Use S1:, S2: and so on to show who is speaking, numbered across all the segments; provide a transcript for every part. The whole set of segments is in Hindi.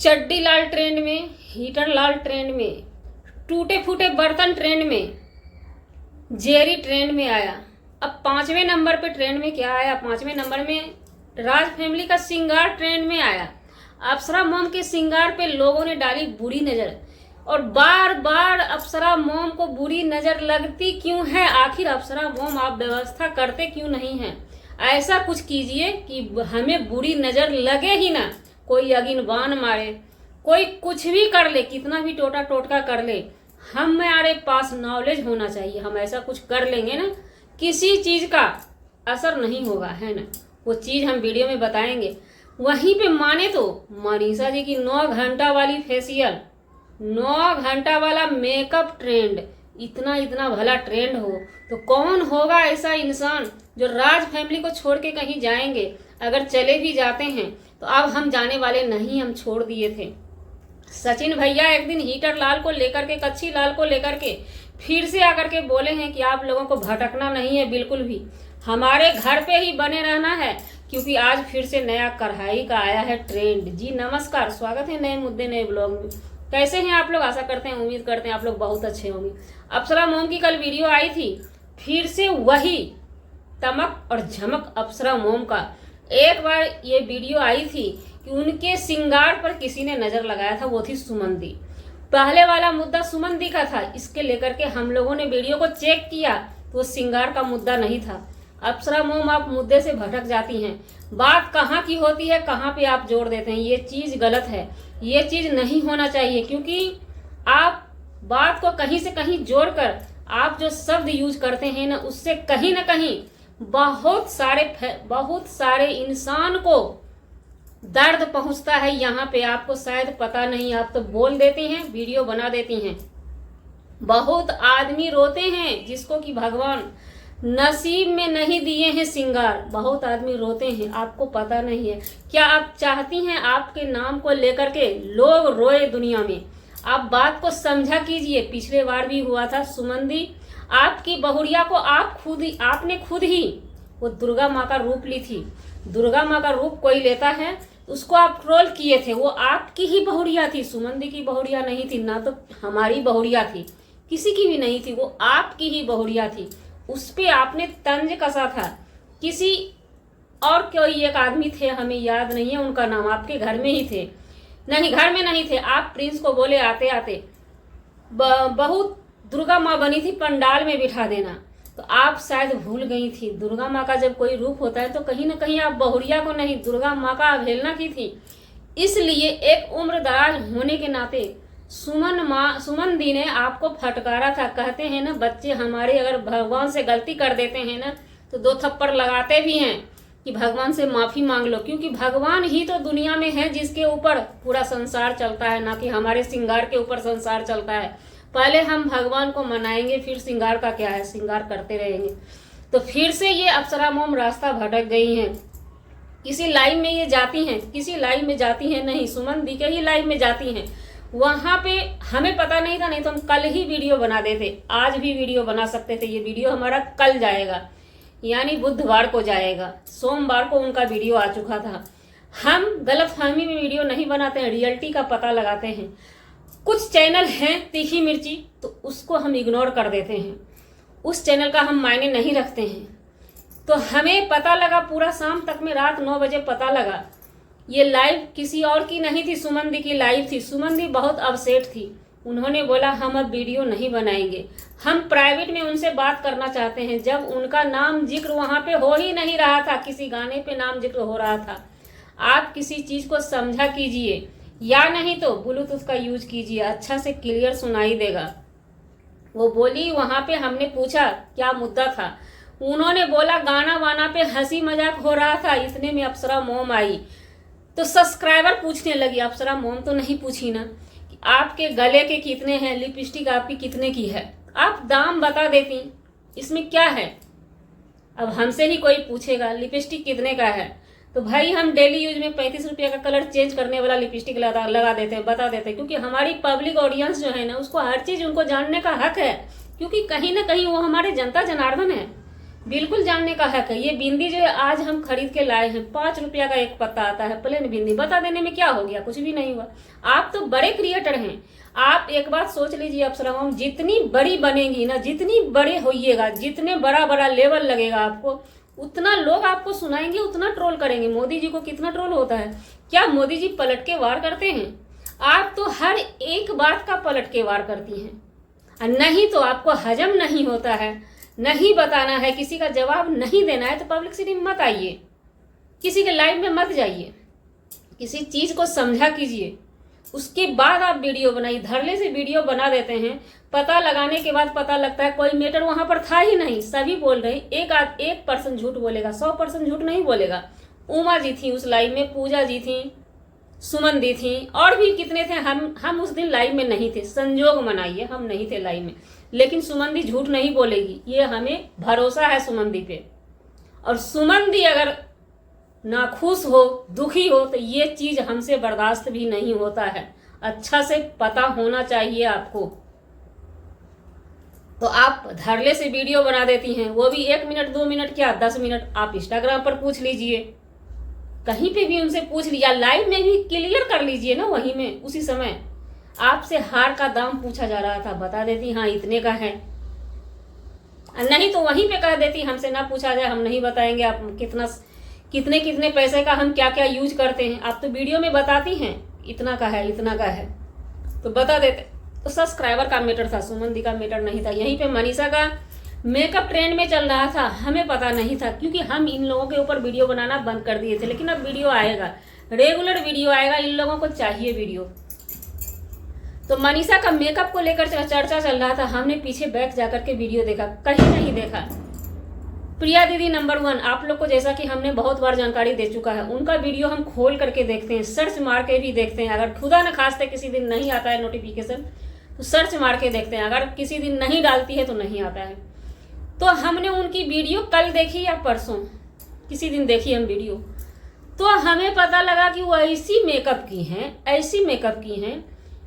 S1: चड्डी लाल ट्रेंड में, हीटर लाल ट्रेंड में, टूटे फूटे बर्तन ट्रेंड में, जेरी ट्रेंड में आया। अब 5वें नंबर पे ट्रेंड में क्या आया? 5वें नंबर में राज फैमिली का श्रृंगार ट्रेंड में आया। अप्सरा मोम के श्रृंगार पे लोगों ने डाली बुरी नजर, और बार बार अप्सरा मोम को बुरी नजर लगती क्यों है? आखिर अप्सरा मोम आप व्यवस्था करते क्यों नहीं हैं? ऐसा कुछ कीजिए कि हमें बुरी नजर लगे ही ना। कोई अगिनबान मारे, कोई कुछ भी कर ले, कितना भी टोटा टोटका कर ले, हमारे पास नॉलेज होना चाहिए। हम ऐसा कुछ कर लेंगे ना, किसी चीज का असर नहीं होगा, है ना। वो चीज हम वीडियो में बताएंगे। वहीं पे माने तो मनीषा जी की 9 घंटा वाली फेशियल, 9 घंटा वाला मेकअप ट्रेंड, इतना इतना भला ट्रेंड हो तो कौन होगा ऐसा इंसान जो राज फैमिली को छोड़ के कहीं जाएंगे? अगर चले भी जाते हैं तो अब हम जाने वाले नहीं, हम छोड़ दिए थे। सचिन भैया एक दिन हीटर लाल को लेकर के, कच्छी लाल को लेकर के फिर से आकर के बोले हैं कि आप लोगों को भटकना नहीं है बिल्कुल भी, हमारे घर पे ही बने रहना है, क्योंकि आज फिर से नया कढ़ाई का आया है ट्रेंड। जी नमस्कार, स्वागत है नए मुद्दे नए ब्लॉग में। कैसे हैं आप लोग? आशा करते हैं, उम्मीद करते हैं आप लोग बहुत अच्छे होंगे। अप्सरा मोम की कल वीडियो आई थी, फिर से वही तमक और झमक अप्सरा मोम का। एक बार ये वीडियो आई थी कि उनके श्रृंगार पर किसी ने नजर लगाया था, वो थी सुमन दी। पहले वाला मुद्दा सुमन दी का था, इसके लेकर के हम लोगों ने वीडियो को चेक किया तो वो श्रृंगार का मुद्दा नहीं था। अप्सरा मोम आप मुद्दे से भटक जाती हैं, बात कहाँ की होती है कहाँ पे आप जोड़ देते हैं, ये चीज गलत है, ये चीज नहीं होना चाहिए। क्योंकि आप बात को कहीं से कहीं जोड़कर आप जो शब्द यूज करते हैं ना, उससे कहीं ना कहीं बहुत सारे इंसान को दर्द पहुंचता है। यहाँ पे आपको शायद पता नहीं, आप तो बोल देती हैं, वीडियो बना देती हैं। बहुत आदमी रोते हैं जिसको कि भगवान नसीब में नहीं दिए हैं श्रृंगार, बहुत आदमी रोते हैं, आपको पता नहीं है। क्या आप चाहती हैं आपके नाम को लेकर के लोग रोए दुनिया में? आप बात को समझा कीजिए। पिछले बार भी हुआ था सुमन दी, आपकी बहुरिया को आपने खुद ही वो दुर्गा माँ का रूप ली थी। दुर्गा माँ का रूप कोई लेता है, उसको आप ट्रोल किए थे। वो आपकी ही बहुरिया थी, सुमन दी की बहुरिया नहीं थी, ना तो हमारी बहुरिया थी, किसी की भी नहीं थी, वो आपकी ही बहुरिया थी। उस पे आपने तंज कसा था। किसी और कोई एक आदमी थे, हमें याद नहीं है उनका नाम, आपके घर में ही थे, नहीं घर में नहीं थे। आप प्रिंस को बोले आते आते बहुत दुर्गा माँ बनी थी, पंडाल में बिठा देना। तो आप शायद भूल गई थी, दुर्गा माँ का जब कोई रूप होता है तो कहीं ना कहीं आप बहुरिया को नहीं, दुर्गा माँ का अवहेलना की थी। इसलिए एक उम्र दराज होने के नाते सुमन दी ने आपको फटकारा था। कहते हैं ना, बच्चे हमारे अगर भगवान से गलती कर देते हैं ना तो 2 थप्पड़ लगाते भी हैं कि भगवान से माफी मांग लो, क्योंकि भगवान ही तो दुनिया में है जिसके ऊपर पूरा संसार चलता है, ना कि हमारे श्रृंगार के ऊपर संसार चलता है। पहले हम भगवान को मनाएंगे, फिर श्रृंगार का क्या है, श्रृंगार करते रहेंगे। तो फिर से ये अप्सरा मोम रास्ता भटक गई हैं। किसी लाइव में ये जाती हैं, किसी लाइव में जाती हैं नहीं, सुमन दी के ही लाइव में जाती हैं। वहां पे हमें पता नहीं था, नहीं तो हम कल ही वीडियो बना देते, आज भी वीडियो बना सकते थे। ये वीडियो हमारा कल जाएगा, यानी बुधवार को जाएगा, सोमवार को उनका वीडियो आ चुका था। हम गलतफहमी में वीडियो नहीं बनाते हैं, रियलिटी का पता लगाते हैं। कुछ चैनल हैं तीखी मिर्ची, तो उसको हम इग्नोर कर देते हैं, उस चैनल का हम मायने नहीं रखते हैं। तो हमें पता लगा पूरा शाम तक में, रात 9 बजे पता लगा ये लाइव किसी और की नहीं थी, सुमन दी की लाइव थी। सुमन दी बहुत अपसेट थी, उन्होंने बोला हम अब वीडियो नहीं बनाएंगे, हम प्राइवेट में उनसे बात करना चाहते हैं। जब उनका नाम जिक्र वहां पे हो ही नहीं रहा था, किसी गाने पे नाम जिक्र हो रहा था। आप किसी चीज को समझा कीजिए, या नहीं तो ब्लूटूथ का यूज कीजिए, अच्छा से क्लियर सुनाई देगा। वो बोली, वहां पे हमने पूछा क्या मुद्दा था, उन्होंने बोला गाना वाना पे हंसी मजाक हो रहा था, इतने में अप्सरा मोम आई। तो सब्सक्राइबर पूछने लगी, अप्सरा मोम तो नहीं पूछी ना कि आपके गले के कितने हैं, लिपस्टिक आपकी कितने की है, आप दाम बता देती, इसमें क्या है। अब हमसे ही कोई पूछेगा लिपस्टिक कितने का है, तो भाई हम डेली यूज में 35 रुपये का कलर चेंज करने वाला लिपस्टिक लगा देते हैं, बता देते हैं। क्योंकि हमारी पब्लिक ऑडियंस जो है ना, उसको हर चीज उनको जानने का हक है, क्योंकि कहीं ना कहीं वो हमारे जनता जनार्दन है। बिल्कुल जानने का हक है। ये बिंदी जो है आज हम खरीद के लाए हैं, 5 रुपया का एक पत्ता आता है प्लेन बिंदी, बता देने में क्या हो गया, कुछ भी नहीं हुआ। आप तो बड़े क्रिएटर हैं। आप एक बात सोच लीजिए अप्सरा मैम, जितनी बड़ी बनेगी ना, जितनी बड़े होइएगा, जितने बड़ा बड़ा लेवल लगेगा आपको, उतना लोग आपको सुनाएंगे, उतना ट्रोल करेंगे। मोदी जी को कितना ट्रोल होता है, क्या मोदी जी पलट के वार करते हैं? आप तो हर एक बात का पलट के वार करती हैं, और नहीं तो आपको हजम नहीं होता है, नहीं बताना है, किसी का जवाब नहीं देना है तो पब्लिसिटी में मत आइए, किसी के लाइव में मत जाइए, किसी चीज को समझा कीजिए, उसके बाद आप वीडियो बनाइए। धरले से वीडियो बना देते हैं, पता लगाने के बाद पता लगता है कोई मैटर वहां पर था ही नहीं, सभी बोल रहे हैं। एक पर्सन झूठ बोलेगा, 100% झूठ नहीं बोलेगा। उमा जी थी उस लाइव में, पूजा जी थी, सुमन दी थी, और भी कितने थे। हम उस दिन लाइव में नहीं थे, संजोग मनाइए हम नहीं थे लाइव में, लेकिन सुमन दी झूठ नहीं बोलेगी, ये हमें भरोसा है सुमन दी पे। और सुमन दी अगर नाखुश हो, दुखी हो, तो ये चीज हमसे बर्दाश्त भी नहीं होता है। अच्छा से पता होना चाहिए आपको। तो आप धरले से वीडियो बना देती हैं, वो भी 1 मिनट 2 मिनट क्या 10 मिनट। आप इंस्टाग्राम पर पूछ लीजिए, कहीं पे भी उनसे पूछ लिया, लाइव में भी क्लियर कर लीजिए ना, वहीं में उसी समय। आपसे हार का दाम पूछा जा रहा था, बता देती हाँ इतने का है, नहीं तो वहीं पे कह देती हमसे ना पूछा जाए, हम नहीं बताएंगे आप कितने कितने पैसे का हम क्या क्या यूज करते हैं। आप तो वीडियो में बताती हैं इतना का है, इतना का है, तो बता देते। तो सब्सक्राइबर का मैटर था, सुमन दी का मैटर नहीं था। यहीं पे मनीषा का मेकअप ट्रेंड में चल रहा था, हमें पता नहीं था, क्योंकि हम इन लोगों के ऊपर वीडियो बनाना बंद कर दिए थे। लेकिन अब वीडियो आएगा, रेगुलर वीडियो आएगा, इन लोगों को चाहिए वीडियो। तो मनीषा का मेकअप को लेकर चर्चा चल रहा था, हमने पीछे बैठ जाकर के वीडियो देखा, कहीं नहीं देखा। प्रिया दीदी नंबर 1, आप लोग को जैसा कि हमने बहुत बार जानकारी दे चुका है, उनका वीडियो हम खोल करके देखते हैं, सर्च मार के भी देखते हैं। अगर खुदा न खास्ते किसी दिन नहीं आता है नोटिफिकेशन तो सर्च मार के देखते हैं, अगर किसी दिन नहीं डालती है तो नहीं आता है। तो हमने उनकी वीडियो कल देखी या परसों, किसी दिन देखी हम वीडियो, तो हमें पता लगा कि वो ऐसी मेकअप की हैं, ऐसी मेकअप की हैं।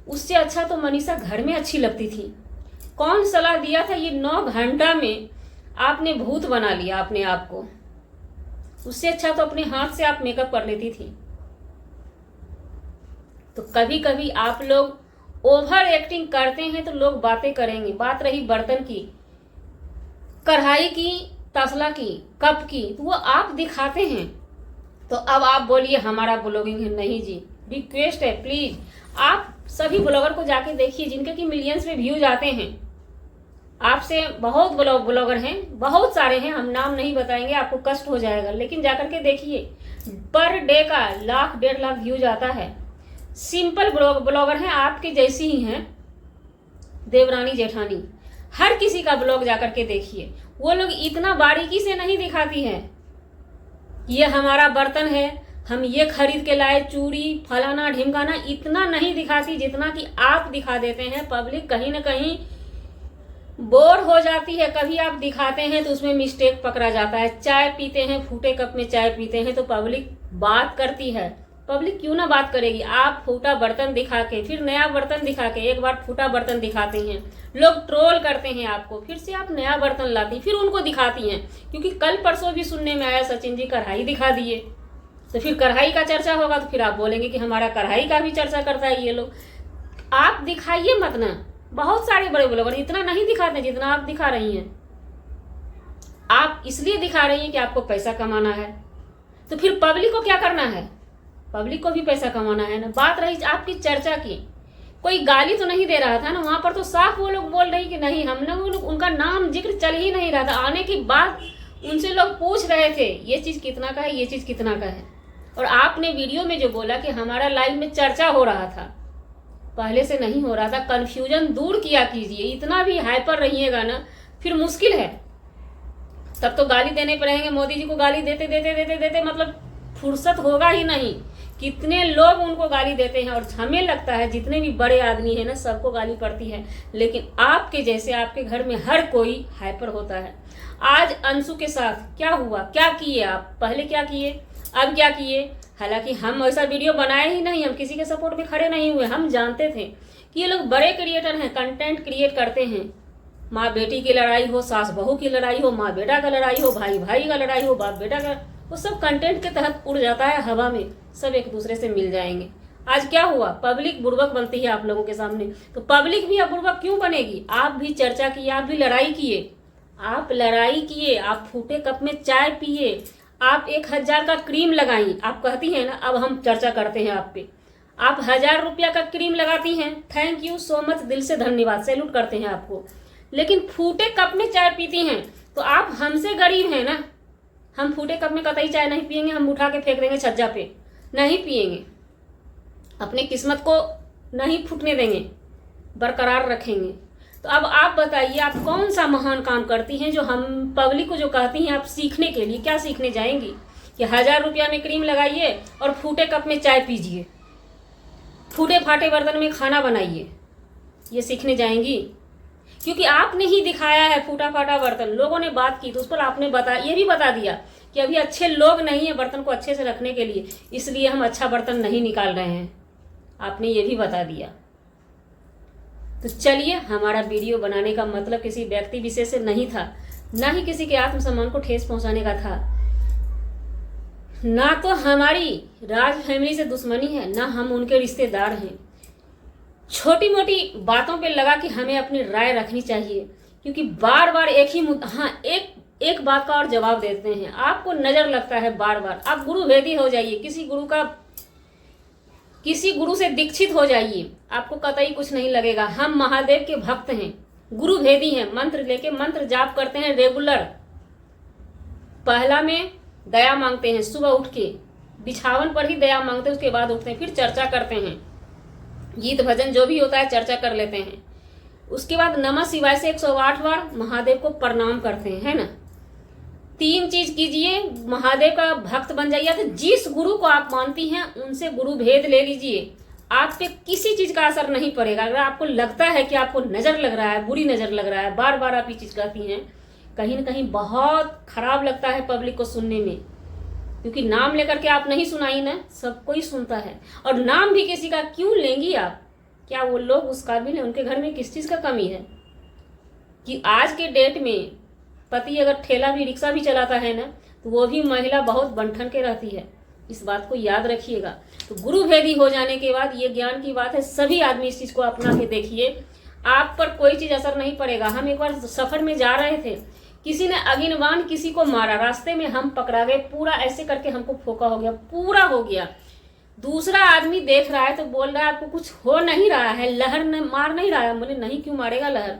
S1: उससे अच्छा तो मनीषा घर में अच्छी लगती थी। कौन सलाह दिया था, ये 9 घंटा में आपने भूत बना लिया अपने आप को। उससे अच्छा तो अपने हाथ से आप मेकअप कर लेती थी। तो कभी कभी आप लोग ओवर एक्टिंग करते हैं तो लोग बातें करेंगे। बात रही बर्तन की, कढ़ाई की, तसला की, कप की, तो वो आप दिखाते हैं। तो अब आप बोलिए हमारा ब्लॉगिंग है। नहीं जी, रिक्वेस्ट है प्लीज, आप सभी ब्लॉगर को जाके देखिए जिनके कि मिलियंस में व्यूज आते हैं। आपसे बहुत ब्लॉगर हैं, बहुत सारे हैं, हम नाम नहीं बताएंगे, आपको कष्ट हो जाएगा, लेकिन जाकर के देखिए, पर डे का 1,00,000 1,50,000 व्यूज आता है। सिंपल ब्लॉगर हैं, आपकी जैसी ही हैं, देवरानी जेठानी, हर किसी का ब्लॉग जाकर के देखिए। वो लोग इतना बारीकी से नहीं दिखाती है, ये हमारा बर्तन है, हम ये खरीद के लाए, चूड़ी फलाना ढिमकाना, इतना नहीं दिखाती जितना कि आप दिखा देते हैं। पब्लिक कहीं ना कहीं बोर हो जाती है। कभी आप दिखाते हैं तो उसमें मिस्टेक पकड़ा जाता है। चाय पीते हैं, फूटे कप में चाय पीते हैं तो पब्लिक बात करती है। पब्लिक क्यों ना बात करेगी? आप फूटा बर्तन दिखा के फिर नया बर्तन दिखा के, एक बार फूटा बर्तन दिखाते हैं, लोग ट्रोल करते हैं आपको, फिर से आप नया बर्तन लाती, फिर उनको दिखाती हैं। क्योंकि कल परसों भी सुनने में आया सचिन जी कढ़ाई दिखा दिए, तो फिर कढ़ाई का चर्चा होगा तो फिर आप बोलेंगे कि हमारा कढ़ाई का भी चर्चा करता है ये लोग। आप दिखाइए मत ना। बहुत सारे बड़े ब्लॉगर इतना नहीं दिखाते जितना आप दिखा रही हैं। आप इसलिए दिखा रही हैं कि आपको पैसा कमाना है, तो फिर पब्लिक को क्या करना है? पब्लिक को भी पैसा कमाना है ना। बात रही आपकी चर्चा की, कोई गाली तो नहीं दे रहा था ना वहां पर, तो साफ वो लोग बोल रही कि नहीं, हम लोग उनका नाम जिक्र चल ही नहीं रहा था। आने के बाद उनसे लोग पूछ रहे थे ये चीज कितना का है, ये चीज कितना का है। और आपने वीडियो में जो बोला कि हमारा लाइव में चर्चा हो रहा था, पहले से नहीं हो रहा था। कंफ्यूजन दूर किया कीजिए। इतना भी हाइपर रहिएगा ना फिर मुश्किल है, तब तो गाली देने पड़ेंगे। मोदी जी को गाली देते देते देते देते मतलब फुर्सत होगा ही नहीं। कितने लोग उनको गाली देते हैं, और हमें लगता है जितने भी बड़े आदमी है ना सबको गाली पड़ती है, लेकिन आपके जैसे आपके घर में हर कोई हाइपर होता है। आज अंशु के साथ क्या हुआ, क्या किए आप? पहले क्या किए, अब क्या किए? हालांकि हम ऐसा वीडियो बनाए ही नहीं, हम किसी के सपोर्ट में खड़े नहीं हुए। हम जानते थे कि ये लोग बड़े क्रिएटर हैं, कंटेंट क्रिएट करते हैं, माँ बेटी की लड़ाई हो, सास बहू की लड़ाई हो, माँ बेटा का लड़ाई हो, भाई भाई का लड़ाई हो, बाप बेटा का, वो सब कंटेंट के तहत उड़ जाता है हवा में, सब एक दूसरे से मिल जाएंगे। आज क्या हुआ, पब्लिक बुड़बक बनती है आप लोगों के सामने। तो पब्लिक भी अब बुड़बक क्यों बनेगी? आप भी चर्चा किए, आप भी लड़ाई किए, आप लड़ाई किए, आप फूटे कप में चाय पिए, आप 1000 का क्रीम लगाई। आप कहती हैं ना, अब हम चर्चा करते हैं आप पे, आप 1000 रुपया का क्रीम लगाती हैं, थैंक यू सो मच, दिल से धन्यवाद, सैल्यूट करते हैं आपको। लेकिन फूटे कप में चाय पीती हैं तो आप हमसे गरीब हैं ना। हम फूटे कप में कतई चाय नहीं पियेंगे, हम उठा के फेंक देंगे छज्जा पे, नहीं पियेंगे, अपने किस्मत को नहीं फूटने देंगे, बरकरार रखेंगे। तो अब आप बताइए, आप कौन सा महान काम करती हैं जो हम पब्लिक को जो कहती हैं आप सीखने के लिए? क्या सीखने जाएंगी कि 1000 रुपया में क्रीम लगाइए और फूटे कप में चाय पीजिए, फूटे फाटे बर्तन में खाना बनाइए, ये सीखने जाएंगी? क्योंकि आपने ही दिखाया है फूटा फाटा बर्तन, लोगों ने बात की तो उस पर आपने ये भी बता दिया कि अभी अच्छे लोग नहीं है बर्तन को अच्छे से रखने के लिए, इसलिए हम अच्छा बर्तन नहीं निकाल रहे हैं, आपने ये भी बता दिया। तो चलिए, हमारा वीडियो बनाने का मतलब किसी व्यक्ति विशेष से नहीं था, ना ही किसी के आत्मसम्मान को ठेस पहुंचाने का था, ना तो हमारी राज फैमिली से दुश्मनी है, ना हम उनके रिश्तेदार हैं। छोटी मोटी बातों पे लगा कि हमें अपनी राय रखनी चाहिए, क्योंकि बार बार एक ही मुद्दा, हाँ एक बात का और जवाब देते हैं। आपको नजर लगता है बार बार, आप गुरु भेदी हो जाइए, किसी गुरु से दीक्षित हो जाइए, आपको कतई कुछ नहीं लगेगा। हम महादेव के भक्त हैं, गुरु भेदी हैं, मंत्र लेके मंत्र जाप करते हैं रेगुलर। पहला में दया मांगते हैं, सुबह उठ के बिछावन पर ही दया मांगते हैं, उसके बाद उठते हैं, फिर चर्चा करते हैं, गीत भजन जो भी होता है चर्चा कर लेते हैं। उसके बाद नमः शिवाय से 108 बार महादेव को प्रणाम करते हैं, है ना। 3 चीज कीजिए, महादेव का भक्त बन जाइए। तो जिस गुरु को आप मानती हैं उनसे गुरु भेद ले लीजिए, आप पे किसी चीज का असर नहीं पड़ेगा। अगर आपको लगता है कि आपको नजर लग रहा है, बुरी नजर लग रहा है, बार बार आप ये चीज कहती हैं, कहीं ना कहीं बहुत खराब लगता है पब्लिक को सुनने में, क्योंकि नाम लेकर के आप नहीं सुनाई ना, सबको ही सुनता है। और नाम भी किसी का क्यों लेंगी आप? क्या वो लोग उस काबिल है? उनके घर में किस चीज का कमी है कि आज के डेट में पति अगर ठेला भी रिक्शा भी चलाता है ना, तो वो भी महिला बहुत बंठन के रहती है, इस बात को याद रखिएगा। तो गुरु भेदी हो जाने के बाद ये ज्ञान की बात है, सभी आदमी इस चीज को अपना के देखिए, आप पर कोई चीज असर नहीं पड़ेगा। हम एक बार सफर में जा रहे थे, किसी ने अगिनवान किसी को मारा, रास्ते में हम पकड़ा गए, पूरा ऐसे करके हमको फोका हो गया, पूरा हो गया। दूसरा आदमी देख रहा है तो बोल रहा है आपको कुछ हो नहीं रहा है, लहर ने मार नहीं रहा है। बोले नहीं, क्यों मारेगा लहर?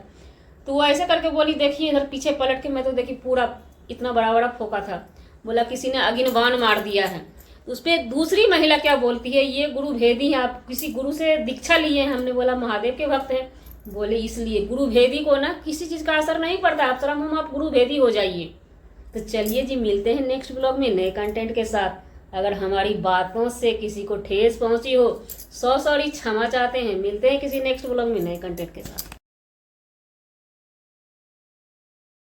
S1: तो वो ऐसे करके बोली, देखिए इधर पीछे पलट के मैं तो देखी पूरा इतना बड़ा बड़ा फोका था। बोला किसी ने अगिनवान मार दिया है। उस पर दूसरी महिला क्या बोलती है, ये गुरु भेदी है, आप किसी गुरु से दीक्षा लिए हैं? हमने बोला महादेव के भक्त हैं। बोले इसलिए गुरु भेदी को ना किसी चीज का असर नहीं पड़ता, आप आप गुरु भेदी हो जाइए। तो चलिए जी, मिलते हैं नेक्स्ट ब्लॉग में नए कंटेंट के साथ। अगर हमारी बातों से किसी को ठेस पहुंची हो, सॉरी क्षमा चाहते हैं। मिलते हैं किसी नेक्स्ट ब्लॉग में नए कंटेंट के साथ।